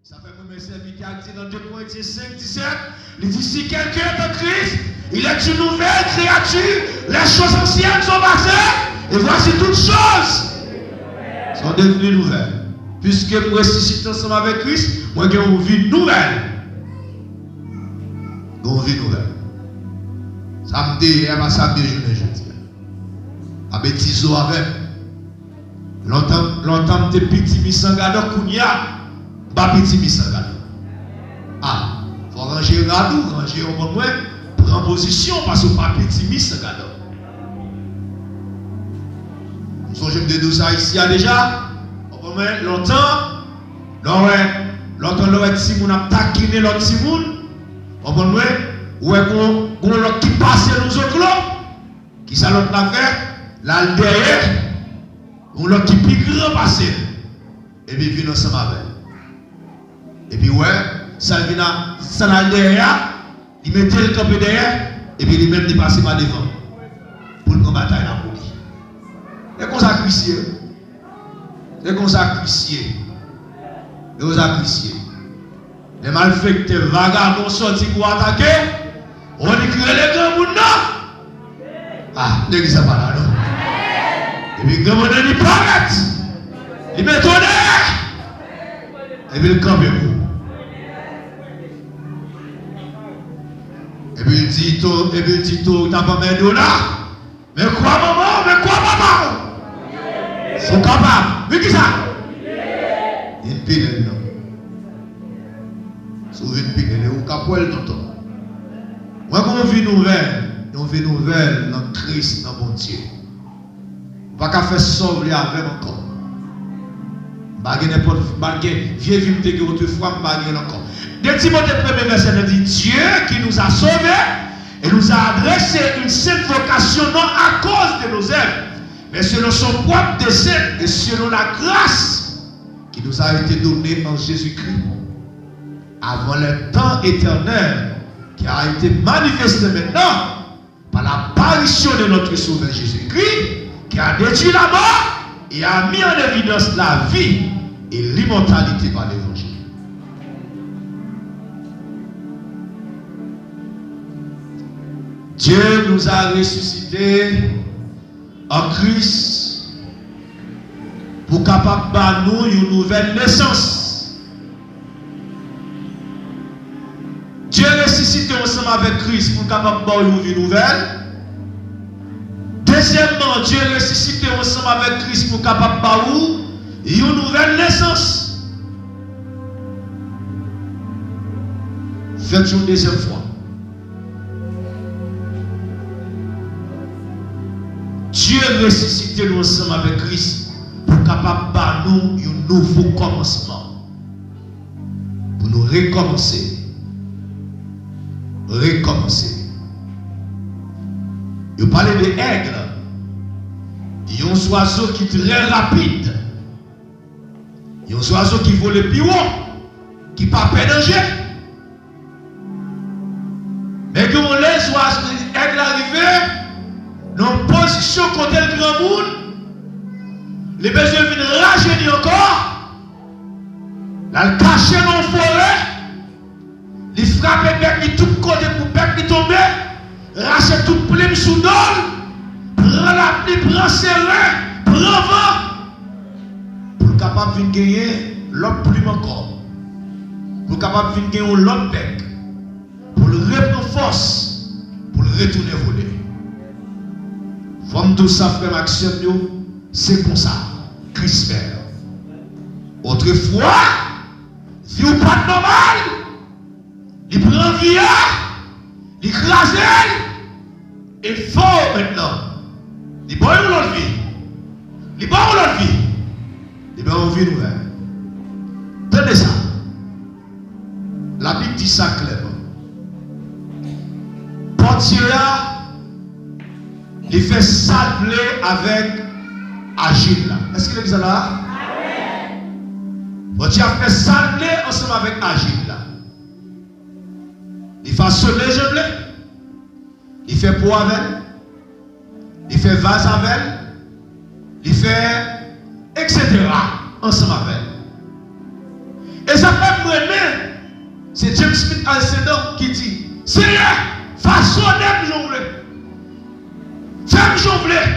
Ça fait que mes serviteurs dit dans 2 Corinthiens 5, 17, il dit si quelqu'un est en Christ, il est une nouvelle créature, les choses anciennes sont passées, et voici toutes choses sont devenues nouvelles. Puisque nous ressuscitons ensemble avec Christ, moi j'ai une vie nouvelle. Une vie nouvelle. Samedi, hier, samedi, jeudi. Avec Tizo avec. Longtemps, t'es petit misangado, kounia, pas petit misangado. Ah, faut ranger radou, ranger au bon moins, prendre position parce que pas petit misangado. Nous sommes de nous ça ici déjà. Longtemps, l'autre petit moun a taquiné l'autre petit moun. On peut nous ouais qu'on l'autre qui passe nous autres là, qui ça l'autre n'a fait, là derrière, on l'autre qui plus grand passé. Et puis vient ensemble avec. Et puis ouais, ça vient ça là derrière, il mettait le campé derrière, et puis lui-même il passe par devant pour une bataille là pour lui. Et qu'on s'accusait. Et qu'on s'accusait. Et qu'on s'accusait. Les malfaiteurs vagabonds sortis pour attaquer. On dit que les grands moun non. Ah, l'église n'est pas là, non. Et puis les grands moun ils paraissent. Ils mettent au nez. Et puis ils campent pour. Et puis il dit tout, t'as pas mis de là. Mais quoi maman, mais quoi papa? Sont capables. Mais qui ça? Il pile non. Souvent une pique, ou capouelle dans ton. Moi, quand on vit nouvelle dans Christ, dans mon Dieu. Pas qu'à faire sauver avec encore. Bagay n'importe vieux vite que autrefois, bagay encore. De Timothée 1er verset nous dit Dieu qui nous a sauvés et nous a adressé une sainte vocation non à cause de nos œuvres, mais selon son propre dessein et selon la grâce qui nous a été donnée en Jésus-Christ. Avant le temps éternel qui a été manifesté maintenant par l'apparition de notre Sauveur Jésus-Christ qui a détruit la mort et a mis en évidence la vie et l'immortalité par l'évangile. Dieu nous a ressuscités en Christ pour capable de nous une nouvelle naissance. Dieu ressuscité ensemble avec Christ pour capable de une vie nouvelle. Deuxièmement, Dieu ressuscité ensemble avec Christ pour capable de une nouvelle naissance. Faites une deuxième fois. Dieu ressuscité nous ensemble avec Christ pour capable de nous un nouveau commencement. Pour nous recommencer. Recommencer. Je parlais de aigles. Il y a un oiseau qui est très rapide. Il y a un oiseau qui vole plus haut, qui n'a pas peur de danger. Mais quand les oiseaux, aigles arrivent, dans une position contre le grand monde, les besoins viennent rajeunir encore, là, le cacher dans la forêt, il frappe le bec de tout côté pour le bec qui tombe, rachète tout plume sous l'eau, prend la pluie, prend ses reins, prend vent, pour capable de gagner l'autre plume encore, pour capable de gagner l'autre bec, pour le reprendre force, pour le retourner voler. Comme tout ça, frère Maxime, c'est comme ça. Christ fait. Autrefois, si vous pas normal, il prend vie, il crase, et fort maintenant. Il boit une autre vie. Il boit une autre vie. Il boit une vie nouvelle. Tenez ça. La Bible dit ça clairement. Portier là, il fait sabler avec Agile. Est-ce qu'il est là? Portier a fait sabler ensemble avec Agile. Il fait sonner jambes. Il fait pot avec. Il fait vase avec. Il fait etc. ensemble avec. Et ça fait vraiment, c'est James Smith Alcindor qui dit, Seigneur, façonnez-moi j'en voulais. Fais-moi j'en voulais.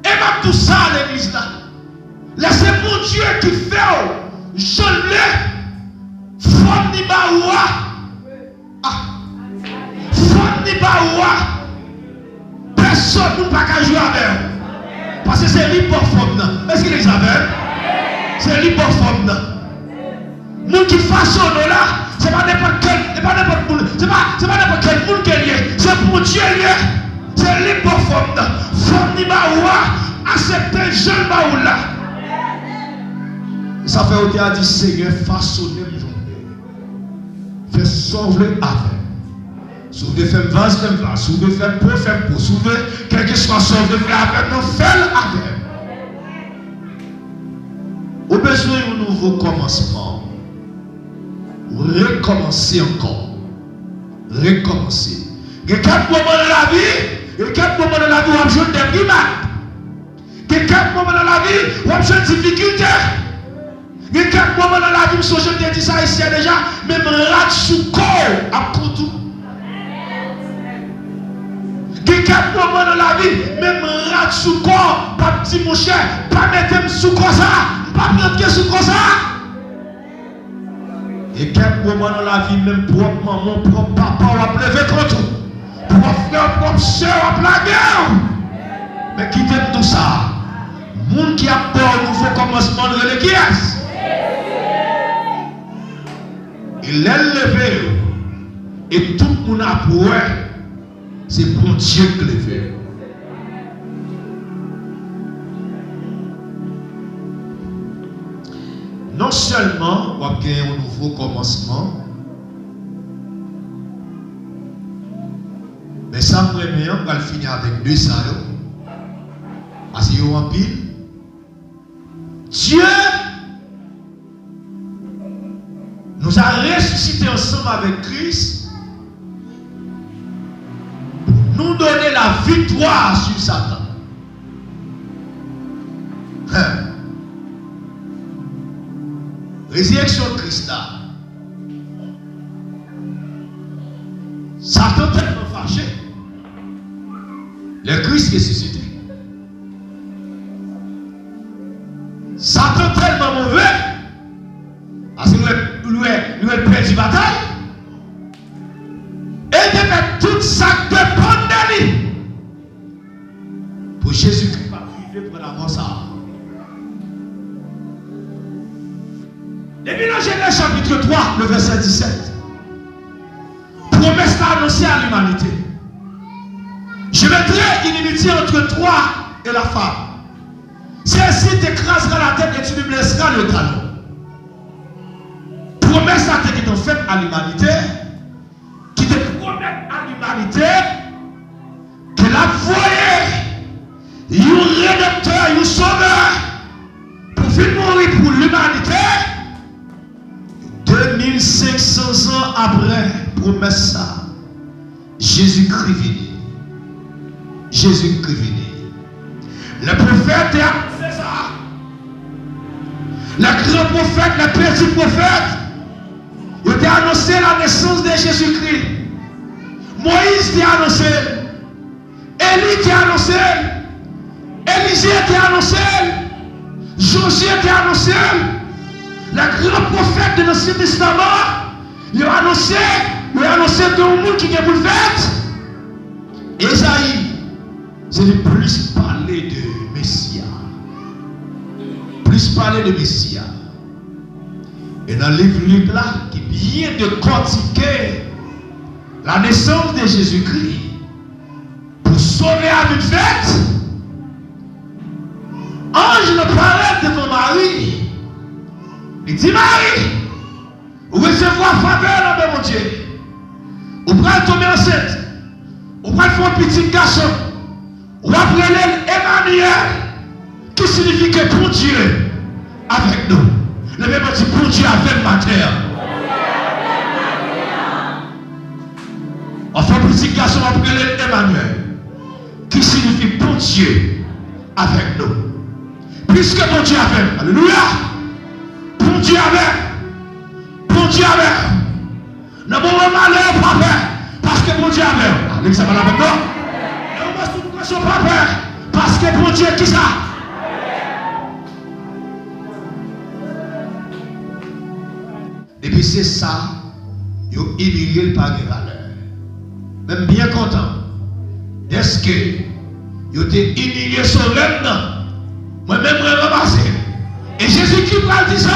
Et même tout ça à l'église là. Laissez mon Dieu qui fait, je l'ai, femme ni baoua. Femme ni baoua. Personne ne peut pas jouer avec. Parce que c'est l'hypophone. Est-ce qu'il est avec? C'est l'hypophone. Nous qui façonnent là, c'est pas n'importe quel, c'est pas n'importe quel monde qui est lié. C'est pour Dieu lié. C'est l'hypophone. Femme ni baoua, accepter jeune baoula. Ça fait autant à dire Seigneur, façonnez mon journée. Fais sauver avec. Si vous devez faire vase, faites vase. Si vous devez faire peu, faites peu. Si vous devez quelque chose sauver, faire avec, nous faites avec. Au besoin d'un nouveau commencement. Recommencer encore. Recommencer. Il y a 4 moments dans la vie. Il y a 4 moments dans la vie où on a besoin de primates. Il y a 4 moments dans la vie où on a besoin de difficultés. Il y a 4 moments dans la vie où je te dis ça ici déjà, même rat sous corps à tout. Il y a 4 moments dans la vie, même rat sous corps, pas petit mon cher, pas mettre sous corps ça, pas mettre sous corps ça. Et 4 moments dans la vie, même propre maman, propre papa, on va lever contre tout. Propre frère, propre soeur, on va la guerre. Mais quittez tout ça. Monde qui a peur, nouveau commencement de l'église. Il est levé. Et tout le monde a pour c'est bon Dieu qui le fait. Non seulement on va gagner un nouveau commencement, mais ça on va le finir avec 2 ça. Parce qu'il y a un pile. Dieu nous a ressuscités ensemble avec Christ pour nous donner la victoire sur Satan. Résurrection de Christ là. Satan tellement fâché. Le Christ ressuscité. Satan tellement mauvais. Parce qu'il lui a perdu la bataille. Et il met tout ça dépend de lui. Pour Jésus-Christ va priver pour la mort ça. Depuis dans Genèse chapitre 3, le verset 17. Promesse annoncée à l'humanité. Je mettrai inimitié entre toi et la femme. Celle-ci t'écrasera la tête et tu lui blesseras le talon. Promesse à qui t'ont faite à l'humanité, qui te promet à l'humanité que la voyée, un rédempteur, un sauveur, pour venir mourir pour l'humanité, 2500 ans après, promesse ça, Jésus-Christ venu. Jésus-Christ venu. Le prophète a annoncé ça. Le grand prophète, le petit prophète, il a annoncé la naissance de Jésus-Christ. Moïse t'a annoncé. Élie t'a annoncé. Élisée t'a annoncé. Josué t'a annoncé. Le grand prophète de l'Ancien Testament, il a annoncé que le monde qui est pour le fait. Esaïe, c'est le plus parler de Messia. Plus parler de Messia. Et dans le livre là, qui vient de cortiquer la naissance de Jésus-Christ pour sauver à une fête, ange le parlait devant Marie. Il dit Marie, vous recevoir faveur dans mon Dieu. Vous prenez tomber enceinte. Vous prenez faire un petit garçon. Vous appelez Emmanuel, qui signifie que pour Dieu avec nous. Le même dit pour Dieu avec ma terre. On fait un petit garçon, on appelle Emmanuel, qui signifie pour Dieu avec nous. Puisque mon Dieu avec, alléluia, pour Dieu avec, Dieu avec. Dans mon malheur, pas peur. Parce que bon Dieu avec. L'examen avec nous. Dans mon situation, pas peur. Parce que bon Dieu, qui ça? Et puis c'est ça, ils ont humilié le pas de valeur. Même bien content. Est-ce que ils ont été humiliés sur l'homme? Moi-même, je vais ramasser. Et Jésus-Christ va dire ça.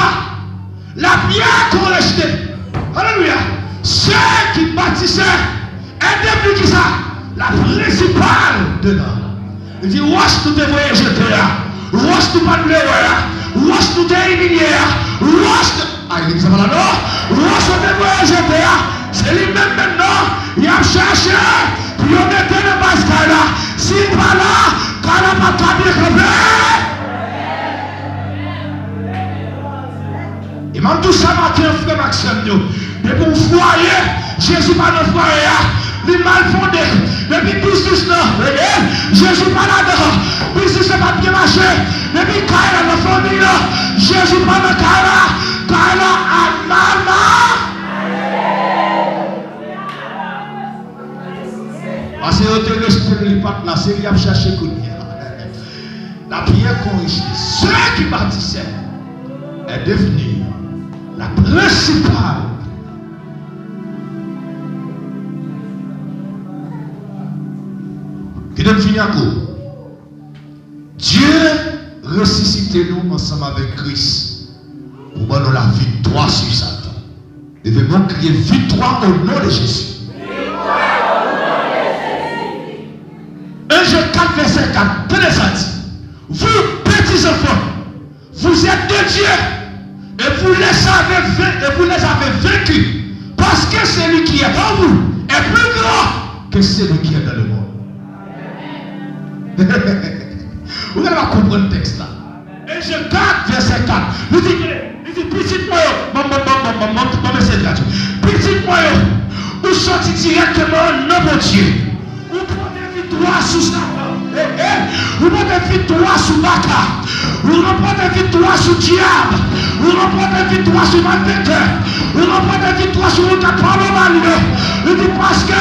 La pierre qu'on rejetait. Alléluia. Ceux qui bâtissaient, et depuis qui ça? La principale dedans. Il dit, wash tout tes voyages jetés là. Wash tout pas de l'eau. Wash tout tes humiliés. Wash tout. Ah, il dit ça là, non? Wash tout tes voyages jetés là. C'est lui-même maintenant. Il a cherché. Puis on était dans le basket là. Si pas là, quand on n'a pas bien campé. Et même tout ça matin, frère Maxime, de pour foyer, Jésus pas dans le foyer, il mal fondé. Depuis business là, Jésus pas là-dedans. Business n'a pas bien marché. Depuis Kaila dans la famille là, Jésus pas dans Kaila. Kaila à maman. Parce que vous avez resté le pape là, c'est lui qui a cherché la prière qu'on réussit. Ceux qui bâtissaient est devenu la principale. Qui donne finir à coup. Dieu ressuscite nous ensemble avec Christ pour nous la victoire sur Satan. Nous devons crier victoire au nom de Jésus. 1 Jean 4, verset 4. Tenez ça dit. Vous, petits enfants, vous êtes de Dieu. Et vous les avez vaincus. Parce que celui qui est en vous est plus grand que celui qui est dans le monde. Vous allez comprendre le texte là. Et je 4, verset 4. Vous dites, petit moi, petit moi, vous sortez directement dans mon Dieu. Vous prenez victoire sous Satan. Vous prenez victoire sous Baka. Vous remportez victoire sur le diable. Vous remportez victoire sur le malfaiteur. Vous remportez victoire sur le capable malheureux. Vous dites parce que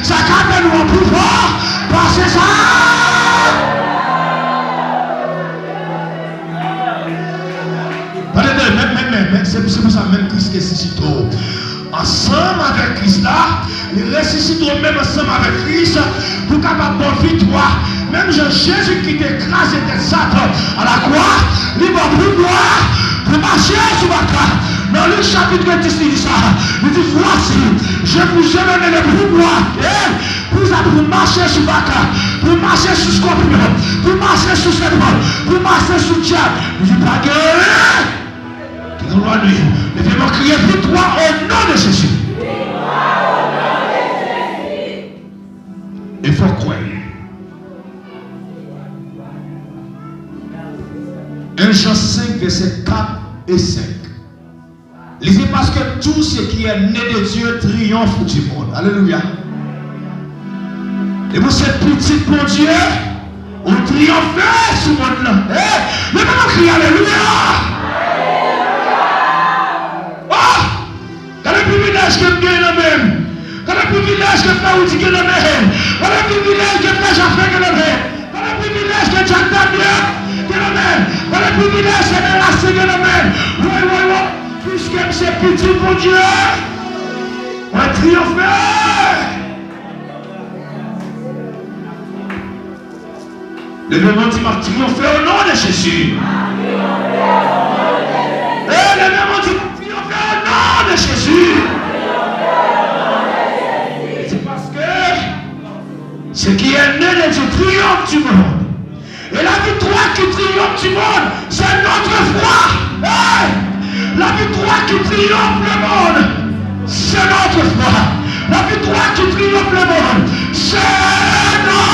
ça garde nous en pouvoir. Parce que ça. Mais c'est pour ça même Christ ressuscite. Ensemble avec Christ là, il ressuscite même ensemble avec Christ pour capable de victoire. Même Jésus qui t'écrase et Satan à la croix, il va pouvoir pour marcher sur la croix. Dans le chapitre 10, il dit ça. Il dit voici, je vous ai donné le pouvoir pour marcher sur la croix, pour marcher sur scorpion, pour marcher sur serpent, pour marcher sur diable. Il dit pas guérir. Nous devons crier victoire au nom de Jésus. Il faut croire. 1 Jean 5, verset 4 et 5. Lisez parce que tout ce qui est né de Dieu triomphe du monde. Alléluia. Et vous cette petite mon Dieu, on triomphe sur le monde. Mais comment crier Alléluia? Privilège que je gagne même. Quand le privilège que Faouti gagne même. Quand le privilège que Jafé gagne même. Quand le privilège que Jack Daniel gagne même. Quand le privilège que Melassé gagne même. Oui. Puisque c'est petit pour Dieu. On va triompher. Le moment dit m'a triomphé au nom de Jésus. Et le moment dit de Jésus. C'est parce que ce qui est né de Dieu triomphe du monde. Et la victoire qui triomphe du monde, c'est notre foi. La victoire qui triomphe le monde, c'est notre foi. La victoire qui triomphe le monde, c'est notre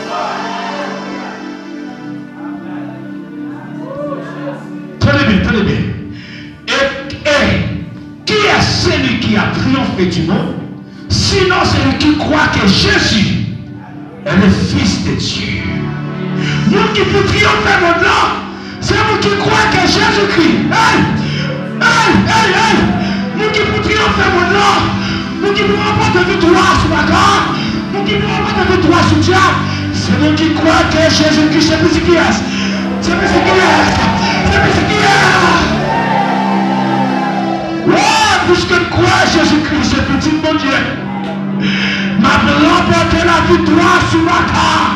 foi. Tenez bien. Qui est celui qui a triomphé du monde? Sinon celui qui croit que Jésus est le Fils de Dieu. Nous qui pouvons triompher maintenant, c'est vous qui croyez que Jésus-Christ qui pour triompher mon nom, pour qui pour remporter victoire sur ma corps, pour qui pour remporter victoire sur le diable. C'est nous qui croient que Jésus-Christ c'est plus qui est. C'est plus qui est. C'est plus qui est. Ouais, puisque nous croyons Jésus-Christ c'est petit mon Dieu. M'a remporté la victoire sur ma corps.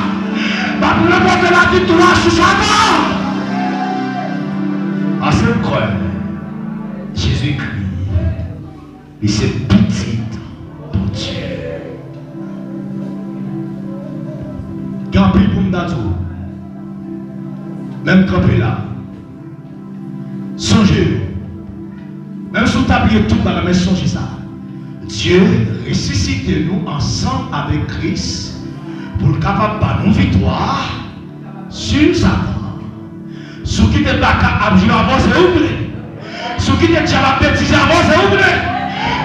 M'a remporté la victoire sur sa corps. Ah, c'est le croix. Jésus-Christ, il c'est petit pour Dieu. Campé pour m'datou. Même campé là. Songez. Même si vous tabliez tout dans la main, songez ça. Dieu ressuscite nous ensemble avec Christ pour le capable de nous victoire sur Satan. Ce qui n'est pas capable de avant, c'est oublié. Ce qui n'est déjà pas bêtise avant, c'est oublié.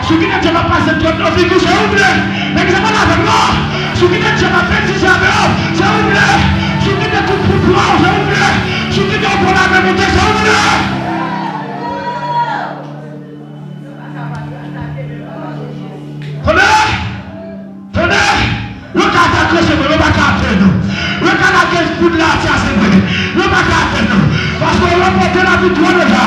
Ce qui n'est déjà pas passé de notre vie, c'est oublié. Mais c'est pas avec moi. Ce qui n'est déjà pas bêtise avant, c'est oublié. Ce qui n'est pas pour toi, c'est oublié. Ce qui n'est pas pour la même montée, c'est oublié. Parce qu'on va porter la victoire déjà.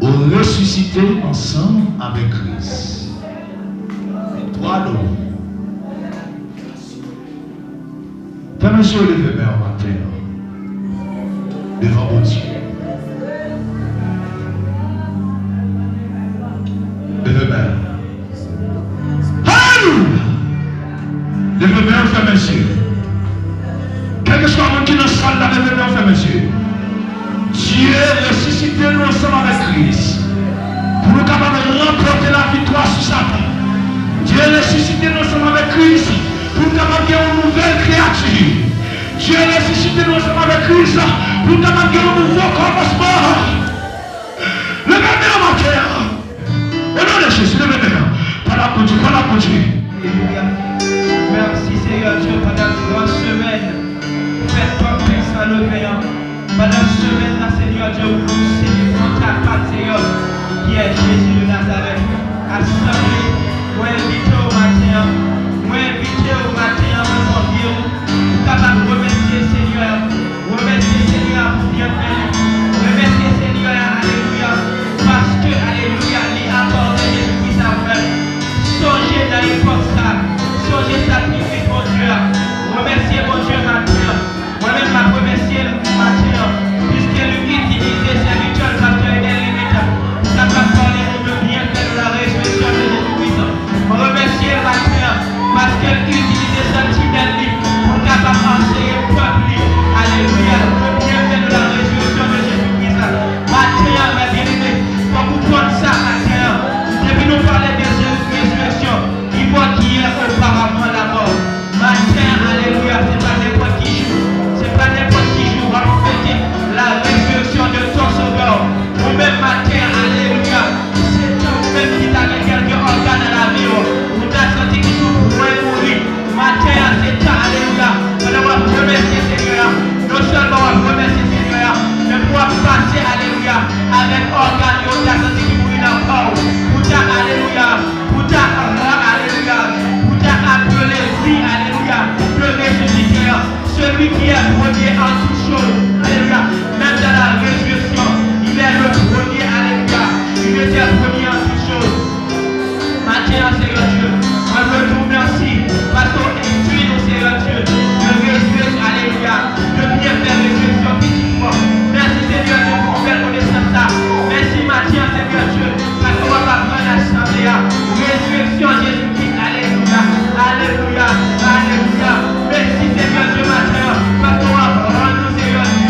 On ressuscité ensemble avec Christ. Toi, nous. Fais monsieur lever main en matin. Devant mon Dieu. Levez main. Alléluia. Levez main, frère, monsieur. Quel que soit le monde qui est dans la salle, levez main, frère, monsieur. Dieu ressuscité nous ensemble avec Christ. Pour nous capables de remporter la victoire sur Satan. Dieu ressuscité nous ensemble avec Christ. Pour nous capables de gagner une nouvelle créature. Dieu ressuscité nous ensemble avec Christ. Pour nous capables de gagner un nouveau commencement. Levez main, ma terre. Au nom de Jésus, levez-moi. Par la conduite, par la conduite. Alléluia. Merci Seigneur Dieu pendant une grande semaine. Faites comme ça le Père. Pendant une semaine, là, Seigneur Dieu, vous nous célébrons ta part, Seigneur, qui est Jésus de Nazareth. Assemblée, vous invitez au matin, vous invitez au matin, mon Dieu, vous capable de remercier Seigneur, remercier Seigneur pour bien faire, remercier Seigneur, Alléluia, parce que, Alléluia, il a accordé Jésus-Christ à vous. Songez dans l'époque ça, songez sacrifice mon Dieu, remerciez mon Dieu matin, moi-même m'a remercié matin, puisqu'elle utilise serviteur pasteur et des limites, ça va parler de bien faire la résurrection de Jésus-Christ. Remerciez matin, parce qu'elle utilise sentinelle pour capable d'enseigner le peuple, alléluia, le bien faire de la résurrection de Jésus-Christ. Matin, ma bien-aimée, pour vous prendre ça matin, depuis nous parler de résurrection, il faut qu'il y ait auparavant la mort. Matin, alléluia, c'est pas n'importe qui joue. C'est pas n'importe qui joue. Va vous fêter la résurrection de ton sauveur. Vous-même matin, alléluia. C'est vous-même qui t'a quelques organes à la vie. Vous t'avez senti qu'ils sont pour mourir. Matin, c'est ça, alléluia. On va vous remercier, Seigneur. Non seulement on va vous remercier, Seigneur, mais pour passer, alléluia, avec organes, on t'a senti qu'ils mourir encore. Vous t'avez, alléluia. Vous t'avez, alléluia. Vous t'avez appelé, oui, alléluia. Le ressusciteur, celui qui est premier en toutes choses, alléluia, même dans la résurrection, il est le premier, alléluia, il était le premier en toutes choses. Maintenant, Seigneur Dieu, moi je vous remercie, parce qu'on instruit nous, Seigneur Dieu, de résurrection, alléluia, de bien faire résurrection physiquement. Merci Seigneur Dieu pour faire connaissance ça. Merci Matthieu, Seigneur Dieu, parce qu'on va pas prendre l'assemblée, résurrection Jésus-Christ, alléluia, alléluia, alléluia. Merci Seigneur Dieu matin, parce qu'on va rendre nous Seigneur Dieu.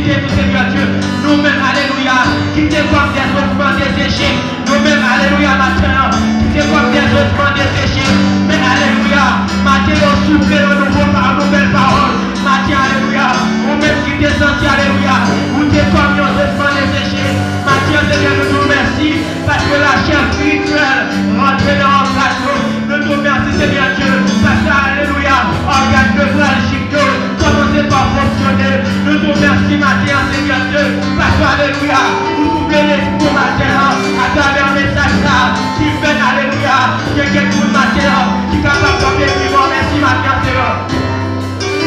ressusciter tout Seigneur Dieu. Nous-mêmes, alléluia, qui te comme des ossements desséchés. Nous-mêmes, alléluia, maintenant, qui te comme des ossements desséchés. Mais alléluia, Matthieu, souffle de nouveau par nouvelles paroles. Matthieu, alléluia, nous-mêmes qui te senti, alléluia, où te comme des ossements desséchés. Matthieu, Seigneur, nous nous remercie parce que la chair spirituelle rentre dans notre plateau. Nous nous remercie, Seigneur Dieu, parce que, alléluia, organe de fragilité, commencez par fonctionner. Nous nous remercie, Matthieu, Seigneur Dieu, parce que, alléluia, vous ouvrez l'esprit, Matthieu, à travers le message là, qui fait, alléluia, quelqu'un de Matthieu, qui est capable de vivre. Merci, Matthieu, Seigneur.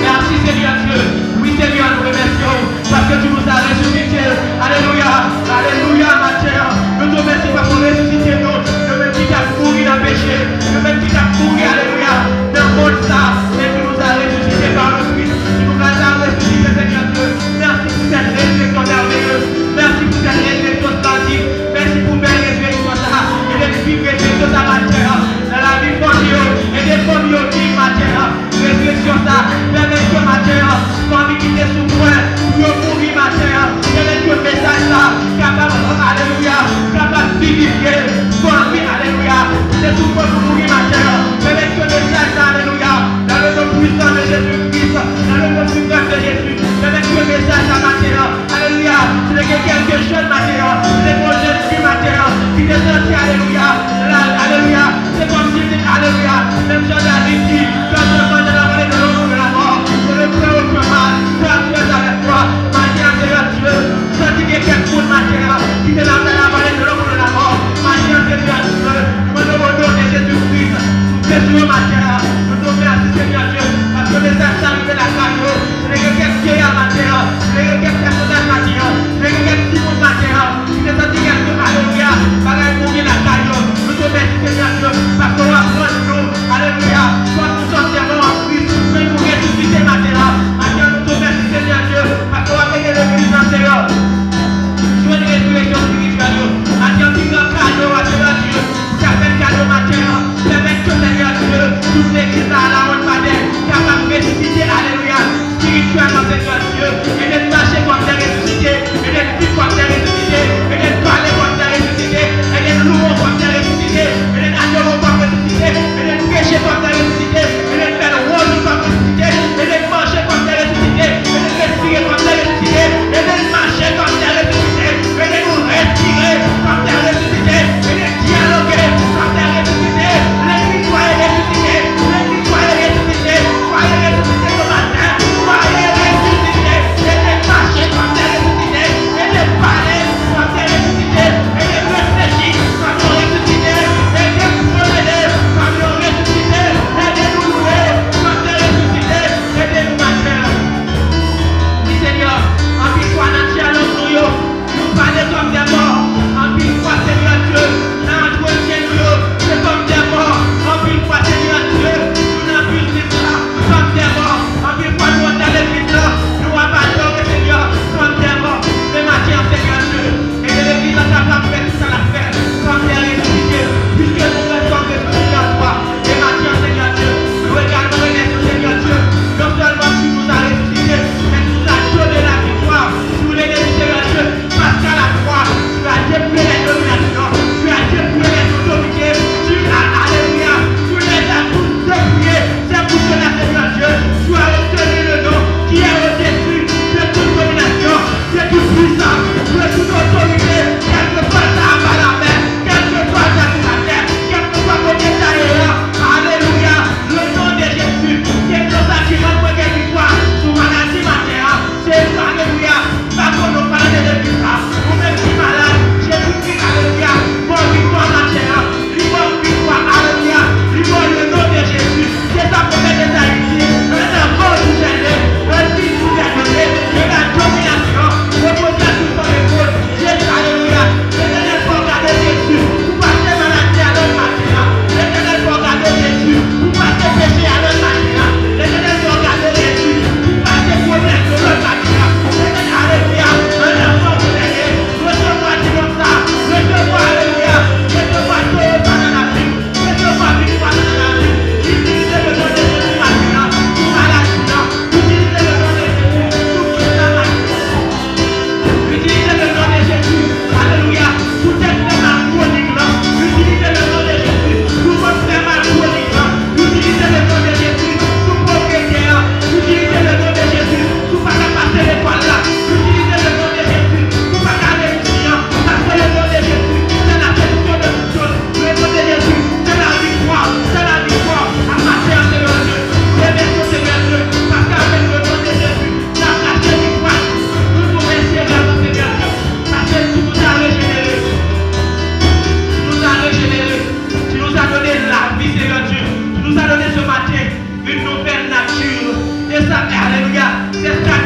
Merci Seigneur Dieu. Oui Seigneur, nous remercions parce que tu nous as ressuscités. Alléluia. Alléluia Matthieu. Nous te remercions parce qu'on ressuscité nous. Nous même qui t'as pourri dans le péché. Nous même qui t'as pourri. Alléluia. Dans le monde ça. Et tu nous as ressuscités par le Christ. Tu nous as ressuscités Seigneur Dieu. Merci pour cette résurrection merveilleuse. Merci pour cette résurrection splendide. Merci pour belle résurrection ça. Et les vives résurrection ça Matthieu. Dans la vie famille. Et des familles qui Matthieu. Résurrection ça. Permettez Matthieu. Famille qui est sous moi. Pour mourir Matthieu. Permettez le message là. Capable, alléluia. Capable de vivifier. Famille, alléluia. C'est tout pour mourir Matthieu. Permettez le message là, alléluia. Dans le nom puissant de Jésus-Christ. Dans le nom puissant de Jésus. Permettez le message à Matthieu. Alléluia. C'est quelque chose Matthieu. C'est pour Jésus Matthieu. Qui est sorti, alléluia. Alléluia. C'est comme si c'était alléluia. Même chose à dit. Quand je vois dans la vallée de l'eau de la mort. Je le prends au mal. Tu es avec toi. Matthieu, Seigneur Dieu. Senti quelqu'un pour Matthieu. Qui est dans la vallée de l'eau de la mort. Matthieu, Seigneur Dieu. Nous nous redonnons de Jésus-Christ. Jésus, Matthieu. Nous nous remercions, Seigneur Dieu. Parce que les actes arrivent à la caillou. C'est quelqu'un qui est à Matthieu. C'est quelqu'un personnage Matthieu. C'est quelqu'un qui est Matthieu. Qui est senti quelqu'un, alléluia. Pareil pour la caillou. Nous nous remercions, Seigneur Dieu. Parce qu'on va prendre nous. Alléluia. Quand nous sommes en Christ. Mais nous ressusciter Matthieu. Matthieu, nous nous remercions, Seigneur Dieu. Parce qu'on va mener l'église en Seigneur. Je veux une résurrection spirituelle. Matthieu, tu as cadeau à Dieu. Tu as fait cadeau Matthieu. Permets que Seigneur Dieu, toute l'église à la honte padère, capable de ressusciter, alléluia, spirituellement Seigneur Dieu, et de marcher comme des ressuscités, et de vivre comme des ressuscités, et de parler comme des ressuscités, et de louer comme des ressuscités, et de adorer comme des ressuscités, et de prêcher comme des ressuscités, et de faire le rôle comme des ressuscités, et de manger comme des ressuscités, et de respirer comme des ressuscités, et de marcher comme des ressuscités, et de nous respirer comme des ressuscités, et de dialoguer comme des ressuscités. L'église soyez ressuscité, l'église soyez ressuscité, soyez ressuscité ce matin, soyez ressuscité, et de marcher comme des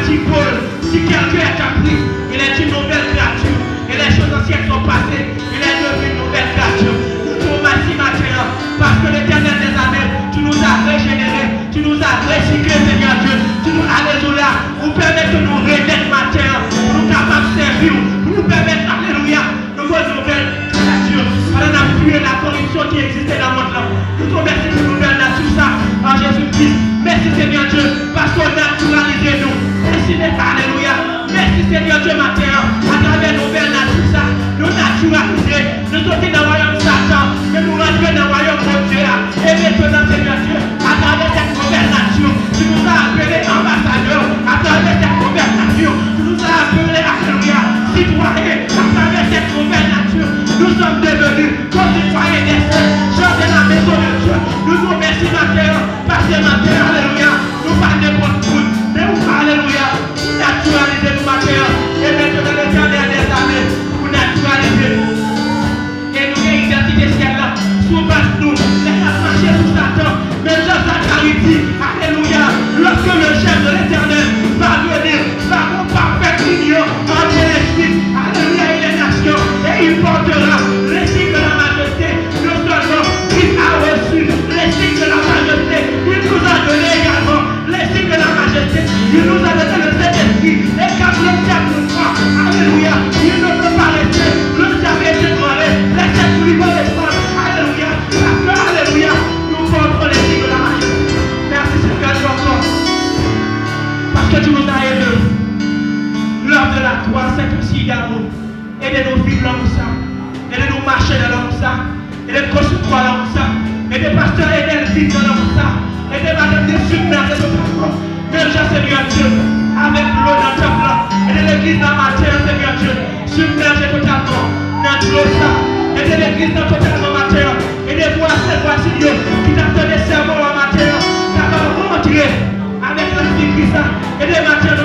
qui vole, si quelqu'un est appris, il est une nouvelle créature. Et les choses anciennes sont passées, il est devenu une nouvelle créature. Nous te remercions matin, parce que l'Éternel des armées, tu nous as régénérés, tu nous as recyclés, Seigneur Dieu. Tu nous as là, nous permettre de nous renaître matin, pour nous capables de servir, pour nous permettre, alléluia, de voir une nouvelle nature. Alors, on a fui la corruption qui existait dans le monde. Nous te remercions pour nous nouvelle nature, ça, en Jésus-Christ. Merci, Seigneur Dieu, parce qu'on a naturalisé nous. Merci, alléluia. Merci, Seigneur Dieu, matin, à travers nos nouvelles natures, ça, nous naturaliser, nous sortir dans le royaume de Satan, mais nous rentrer dans le royaume de Dieu. Et maintenant, Seigneur Dieu, à travers cette nouvelle nature, tu nous as appelés ambassadeurs, à travers cette nouvelle nature, tu nous as appelés, alléluia, citoyens, à travers cette nouvelle nature, nous sommes devenus concitoyens des saints, gens de la maison de Dieu. Nous vous remercions matin, parce que matin, alléluia, nous parlons de votre foot, mais vous, alléluia, vous naturalisez nous matin, et maintenant l'Éternel des armées, vous naturalisez nous. Et nous avons identité ciel là, sous base nous, les marcher sous Satan, mais Jean Zacharie, alléluia, lorsque le chef de l'Éternel va venir, va nous parfaire l'union entre les Suisses, alléluia, et les nations, et il portera les signes de la majesté, non seulement il a reçu les signes de la majesté, il nous a donné également les signes de la majesté, il nous a donné le Saint-Esprit, et quand le diable nous croit, alléluia, il ne peut pas rester, le diable est dévoilé, laissez-nous libre les femmes, alléluia, parce que, alléluia, nous portons les signes de la majesté. Merci Seigneur Dieu encore, parce que tu nous as aidés. L'heure de la croix, c'est aussi d'amour. Aidez-nous vivre dans ça, aidez-nous marcher dans ça, aidez-nous construire dans ça, aidez pasteur, aidez-nous vivre dans ça, aidez-nous de submerger nos parents. Même Jean Seigneur Dieu, avec l'eau dans le temple, aidez l'église dans la matière, Seigneur Dieu, submerger totalement dans l'eau ça, aidez l'église dans totalement matière, aidez-vous à cette voici Dieu qui t'attend des sermons en matière, capable de rentrer avec l'esprit Christ, aidez matière